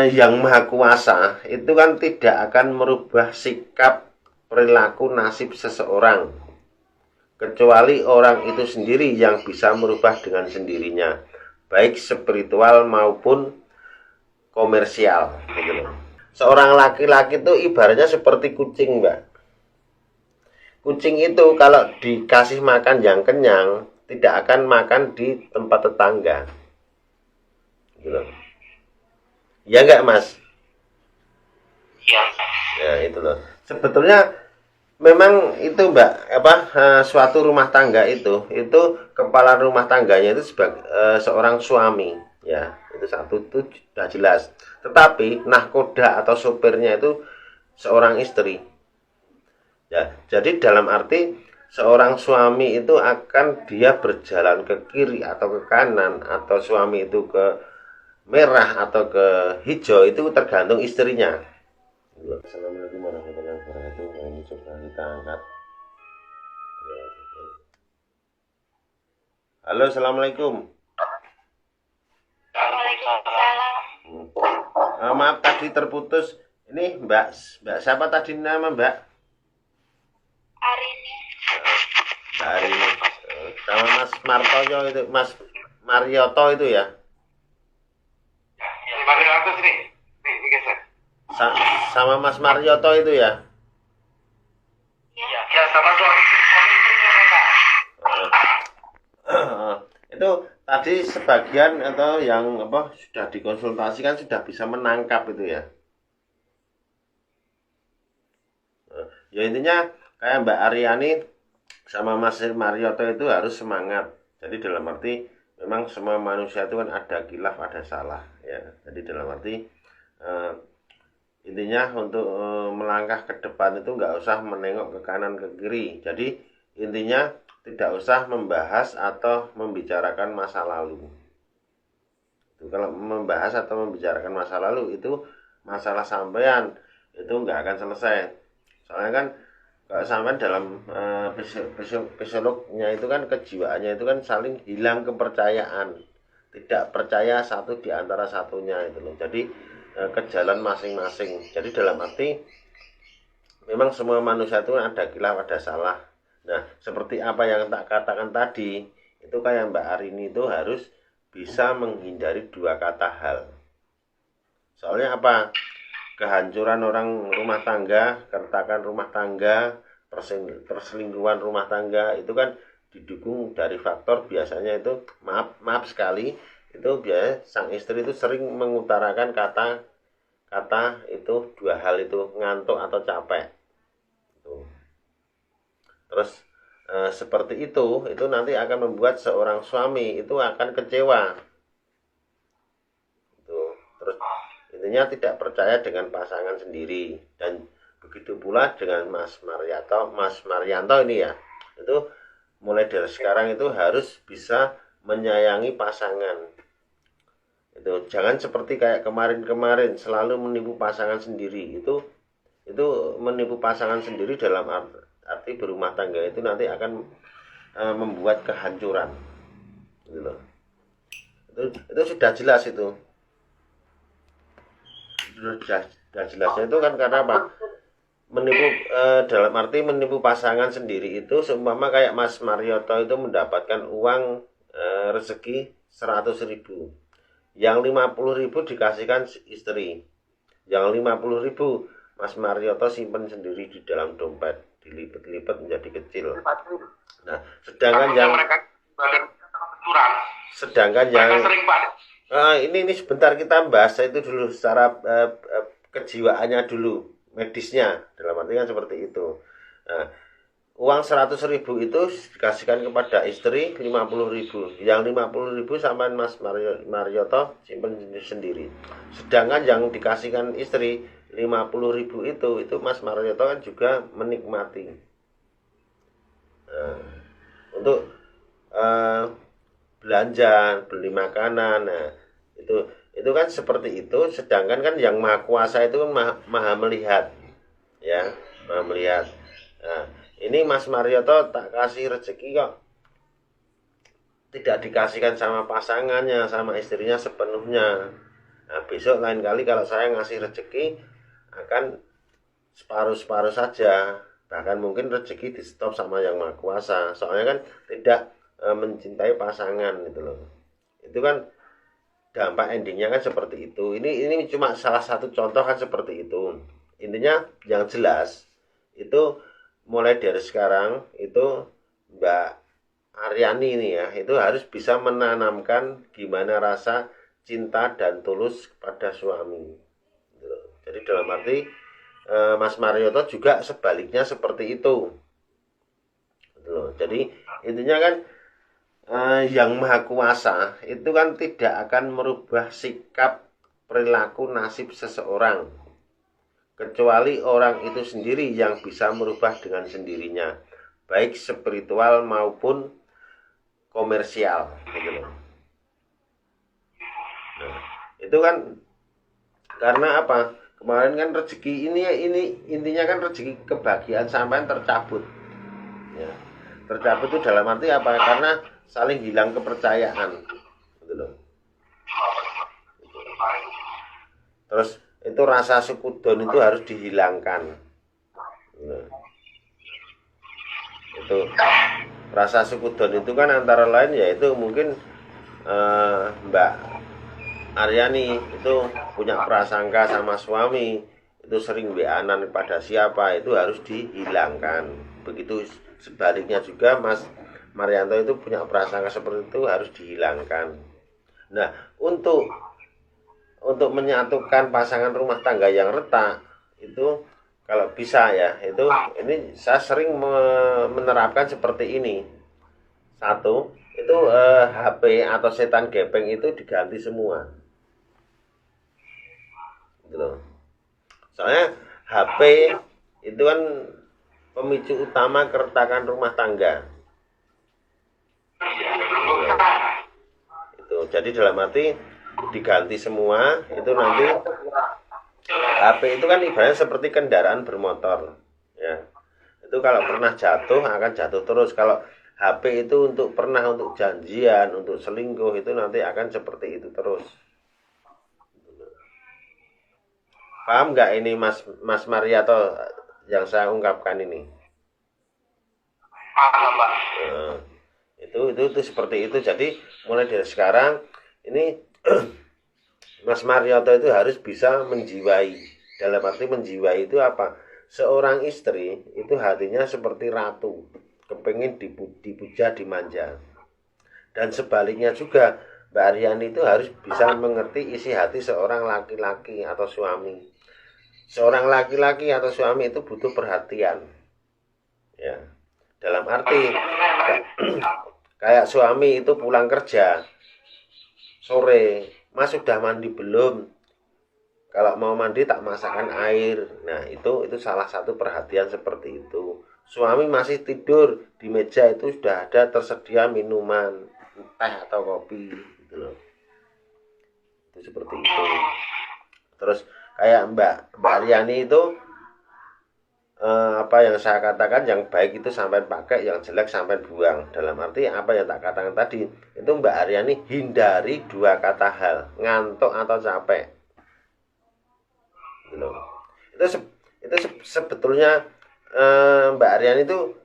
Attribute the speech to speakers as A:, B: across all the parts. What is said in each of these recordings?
A: Yang Maha Kuasa itu kan tidak akan merubah sikap, perilaku, nasib seseorang, kecuali orang itu sendiri yang bisa merubah dengan sendirinya, baik spiritual maupun komersial gitu loh. Seorang laki-laki itu ibaratnya seperti kucing, Mbak. Kucing itu kalau dikasih makan yang kenyang tidak akan makan di tempat tetangga gitu loh. Ya enggak, Mas?
B: Iya.
A: Ya itu loh. Sebetulnya memang itu, Mbak, suatu rumah tangga itu kepala rumah tangganya itu sebagai seorang suami, ya. Itu satu, itu sudah jelas. Tetapi nahkoda atau sopirnya itu seorang istri. Ya, jadi dalam arti seorang suami itu akan dia berjalan ke kiri atau ke kanan, atau suami itu ke merah atau ke hijau, itu tergantung istrinya. Assalamualaikum warahmatullahi wabarakatuh. Nah, ini coba kita angkat. Halo, assalamualaikum.
B: Waalaikumsalam.
A: Maaf tadi terputus. Ini Mbak siapa tadi nama Mbak?
B: Arini.
A: Mbak Arini. Sama Mas Martoyo itu, Mas Marioto itu ya?
B: Ini pakai atas nih. Nih geser.
A: Sama Mas Marioto itu ya?
B: Iya, sama suami
A: Itu tadi sebagian atau yang sudah dikonsultasikan sudah bisa menangkap itu ya? Ya intinya kayak Mbak Aryani sama Mas Marioto itu harus semangat. Jadi dalam arti memang semua manusia itu kan ada khilaf, ada salah ya. Jadi dalam arti intinya untuk melangkah ke depan itu nggak usah menengok ke kanan ke kiri. Jadi intinya tidak usah membahas atau membicarakan masa lalu. Kalau membahas atau membicarakan masa lalu itu masalah sampean itu nggak akan selesai. Soalnya kan kalau sampean dalam psikolognya itu kan, kejiwaannya itu kan saling hilang kepercayaan, tidak percaya satu di antara satunya itu loh. Jadi ke jalan masing-masing. Jadi dalam arti memang semua manusia itu ada khilaf, ada salah. Nah, seperti apa yang tak katakan tadi, itu kayak Mbak Arini itu harus bisa menghindari dua kata hal. Soalnya apa? Kehancuran orang rumah tangga, keretakan rumah tangga, perselingkuhan rumah tangga itu kan didukung dari faktor biasanya itu maaf sekali, itu biasanya sang istri itu sering mengutarakan kata itu, dua hal itu, ngantuk atau capek. Terus seperti itu nanti akan membuat seorang suami itu akan kecewa. Terus intinya tidak percaya dengan pasangan sendiri. Dan begitu pula dengan Mas Marianto ini ya. Itu mulai dari sekarang itu harus bisa menyayangi pasangan. Itu jangan seperti kayak kemarin-kemarin selalu menipu pasangan sendiri. Itu menipu pasangan sendiri dalam arti berumah tangga itu nanti akan membuat kehancuran gitu loh. Itu sudah jelas itu. Sudah jelasnya itu kan karena apa? Menipu dalam arti menipu pasangan sendiri itu seumpama kayak Mas Marioto itu mendapatkan uang rezeki 100.000. Yang 50.000 dikasihkan istri. Yang 50.000 Mas Marioto simpen sendiri di dalam dompet, dilipat-lipat menjadi kecil. Nah, sedangkan yang ini sebentar kita bahas itu dulu secara kejiwaannya dulu, medisnya, dalam arti kan seperti itu. Nah, uang 100.000 itu dikasihkan kepada istri 50.000. Yang 50.000 sampai Mas Marioto simpen sendiri. Sedangkan yang dikasihkan istri 50.000 itu Mas Marioto kan juga menikmati untuk belanja, beli makanan. Nah, itu kan seperti itu. Sedangkan kan yang Maha Kuasa itu kan maha melihat, ya, maha melihat. Nah, ini Mas Marioto tak kasih rezeki kok tidak dikasihkan sama pasangannya, sama istrinya sepenuhnya. Nah, besok lain kali kalau saya ngasih rezeki akan separuh-separuh saja, bahkan mungkin rezeki di stop sama yang maha kuasa, soalnya kan tidak mencintai pasangan gitu loh. Itu kan dampak endingnya kan seperti itu. Ini cuma salah satu contoh kan seperti itu. Intinya yang jelas itu mulai dari sekarang itu Mbak Aryani ini ya, itu harus bisa menanamkan gimana rasa cinta dan tulus kepada suami. Jadi dalam arti Mas Marioto juga sebaliknya seperti itu. Jadi intinya kan yang maha kuasa itu kan tidak akan merubah sikap, perilaku, nasib seseorang, kecuali orang itu sendiri yang bisa merubah dengan sendirinya, baik spiritual maupun komersial gitu loh. Nah, itu kan karena apa? Kemarin kan rezeki ini intinya kan rezeki kebahagiaan sampai tercabut. Ya. Tercabut itu dalam arti apa? Karena saling hilang kepercayaan. Gitu loh. Terus itu rasa sukudon itu harus dihilangkan. Nah, itu rasa sukudon itu kan antara lain yaitu mungkin Mbak Aryani itu punya prasangka sama suami, itu sering WA-an pada siapa, itu harus dihilangkan. Begitu sebaliknya juga Mas Marianto itu punya prasangka seperti itu harus dihilangkan. Nah, untuk menyatukan pasangan rumah tangga yang retak itu kalau bisa ya, itu ini saya sering menerapkan seperti ini. Satu, itu HP atau setan gepeng itu diganti semua. Gitu. Soalnya HP itu kan pemicu utama keretakan rumah tangga. Itu jadi dalam arti diganti semua itu nanti HP itu kan ibaratnya seperti kendaraan bermotor ya. Itu kalau pernah jatuh akan jatuh terus. Kalau HP itu untuk janjian, untuk selingkuh itu nanti akan seperti itu terus. Paham nggak ini Mas Mariato yang saya ungkapkan ini?
B: Paham, Pak.
A: Nah, itu seperti itu. Jadi mulai dari sekarang ini Mas Mariato itu harus bisa menjiwai. Dalam arti menjiwai itu apa? Seorang istri itu hatinya seperti ratu, kepingin dipuja, dimanja. Dan sebaliknya juga Mbak Aryani itu harus bisa mengerti isi hati seorang laki-laki atau suami. Seorang laki-laki atau suami itu butuh perhatian. Ya. Dalam arti kayak suami itu pulang kerja sore, Mas sudah mandi belum? Kalau mau mandi tak masakkan air. Nah, itu salah satu perhatian seperti itu. Suami masih tidur, di meja itu sudah ada tersedia minuman, teh atau kopi gitu loh. Itu seperti itu. Terus kayak Mbak Aryani itu apa yang saya katakan, yang baik itu sampai pakai, yang jelek sampai buang. Dalam arti apa yang tak katakan tadi, itu Mbak Aryani hindari dua kata hal, ngantuk atau capek. Gitu. Itu sebetulnya Mbak Aryani itu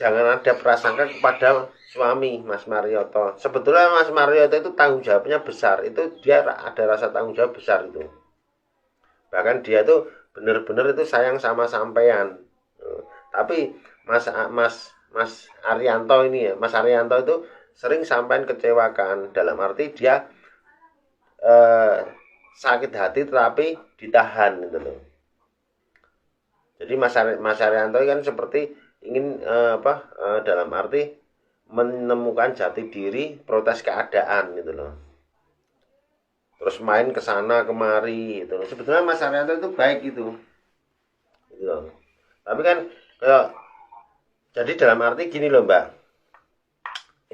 A: jangan ada prasangka kepada suami Mas Marioto. Sebetulnya Mas Marioto itu tanggung jawabnya besar, itu dia ada rasa tanggung jawab besar itu. Bahkan dia tuh bener-bener itu sayang sama sampean. Tapi Mas Arianto ini ya, Mas Arianto itu sering sampean kecewakan. Dalam arti dia sakit hati tetapi ditahan gitu loh. Jadi Mas Arianto kan seperti ingin dalam arti menemukan jati diri, protes keadaan gitu loh. Terus main ke sana kemari itu. Sebetulnya Mas Arianto itu baik gitu loh. Tapi kan jadi dalam arti gini loh Mbak.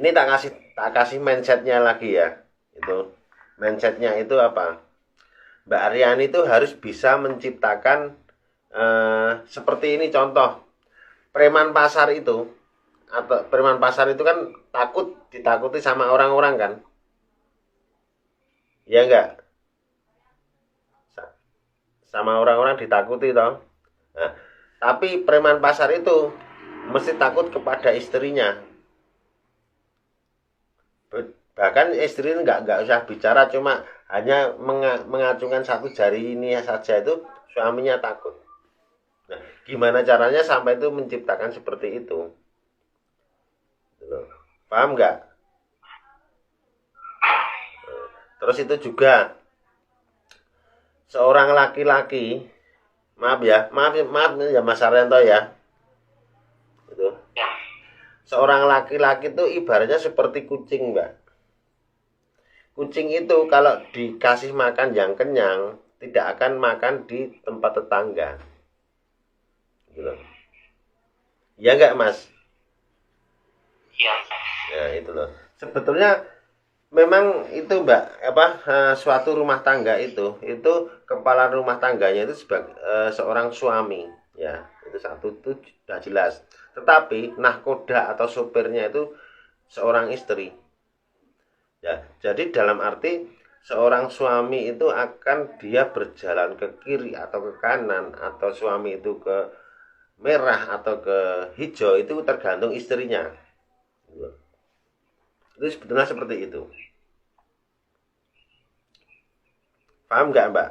A: Ini tak kasih mindsetnya lagi ya. Itu mindsetnya itu apa? Mbak Aryani itu harus bisa menciptakan seperti ini contoh. Preman pasar itu kan ditakuti sama orang-orang kan? Ya enggak? sama orang-orang ditakuti toh. Nah, tapi preman pasar itu mesti takut kepada istrinya. Bahkan istri nggak usah bicara, cuma hanya mengacungkan satu jari ini saja itu suaminya takut. Nah, gimana caranya sampai itu menciptakan seperti itu? Paham nggak? Terus itu juga seorang laki-laki, maaf ya Mas Arianto ya, itu
B: Ya.
A: seorang laki-laki itu ibaratnya seperti kucing, Mbak. Kucing itu kalau dikasih makan yang kenyang tidak akan makan di tempat tetangga, gitu. Ya nggak, Mas?
B: Iya.
A: Ya itu loh. Sebetulnya memang itu, Mbak, suatu rumah tangga itu kepala rumah tangganya itu sebagai seorang suami, ya. Itu satu, itu sudah jelas. Tetapi nahkoda atau sopirnya itu seorang istri. Ya, jadi dalam arti seorang suami itu akan dia berjalan ke kiri atau ke kanan, atau suami itu ke merah atau ke hijau, itu tergantung istrinya. Itu sebetulnya seperti itu. Paham nggak, Mbak?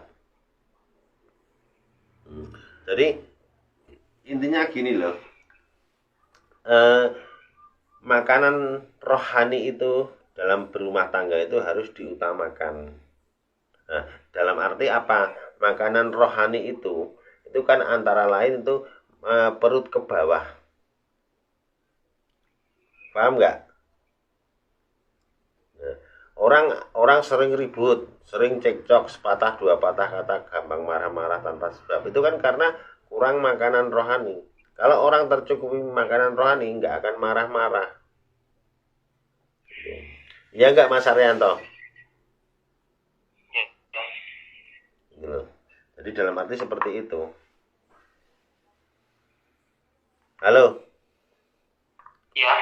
A: Jadi intinya gini loh, makanan rohani itu dalam berumah tangga itu harus diutamakan. Nah, dalam arti apa? Makanan rohani itu kan antara lain itu perut ke bawah. Paham nggak? Orang sering ribut, sering cekcok, sepatah dua patah kata, gampang marah-marah tanpa sebab. Itu kan karena kurang makanan rohani. Kalau orang tercukupi makanan rohani, nggak akan marah-marah. Ya nggak, Mas Arianto? Gitu. Jadi dalam arti seperti itu. Halo,
B: Iya.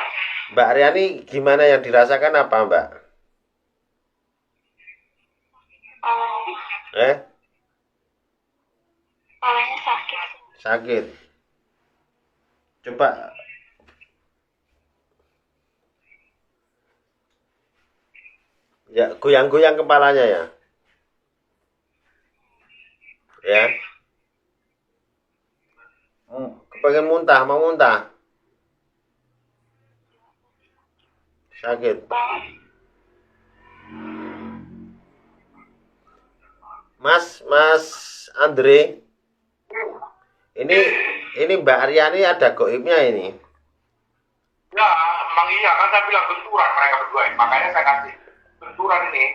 A: Mbak Aryani, gimana yang dirasakan apa, Mbak?
C: Kepalanya sakit.
A: Sakit. Coba ya goyang-goyang kepalanya ya. Ya. Kepengen muntah, mau muntah. Sakit. Mas Andre, ini Mbak Aryani ada goibnya ini.
B: Ya, emang iya kan saya bilang benturan mereka berdua ini. Makanya saya kasih benturan ini.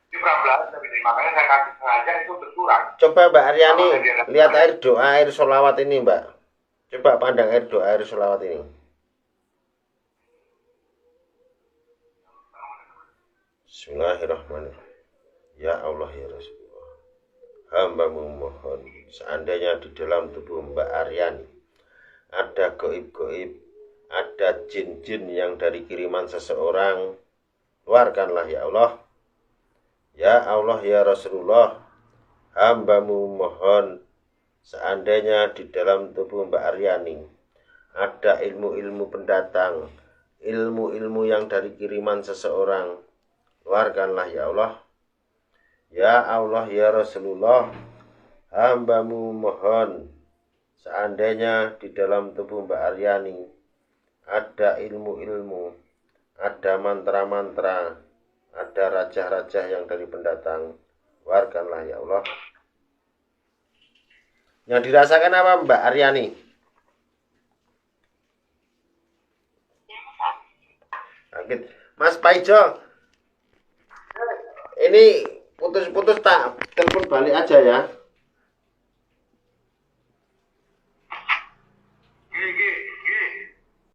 B: Ini berapa tapi makanya saya kasih sengaja itu benturan.
A: Coba Mbak Aryani lihat air doa, air sholawat ini, Mbak. Coba pandang air doa, air sholawat ini. Bismillahirrahmanirrahim. Ya Allah ya Rasulullah, hamba-Mu mohon, seandainya di dalam tubuh Mbak Aryani ada goib-goib, ada jin-jin yang dari kiriman seseorang, keluarkanlah ya Allah. Ya Allah ya Rasulullah, hamba-Mu mohon, seandainya di dalam tubuh Mbak Aryani ada ilmu-ilmu pendatang, ilmu-ilmu yang dari kiriman seseorang, keluarkanlah ya Allah. Ya Allah ya Rasulullah, hamba-Mu mohon, seandainya di dalam tubuh Mbak Aryani ada ilmu-ilmu, ada mantra-mantra, ada raja-raja yang dari pendatang, keluarkanlah ya Allah. Yang dirasakan apa Mbak Aryani? Sakit. Mas Paijo, ini putus-putus tak, telepon balik aja ya.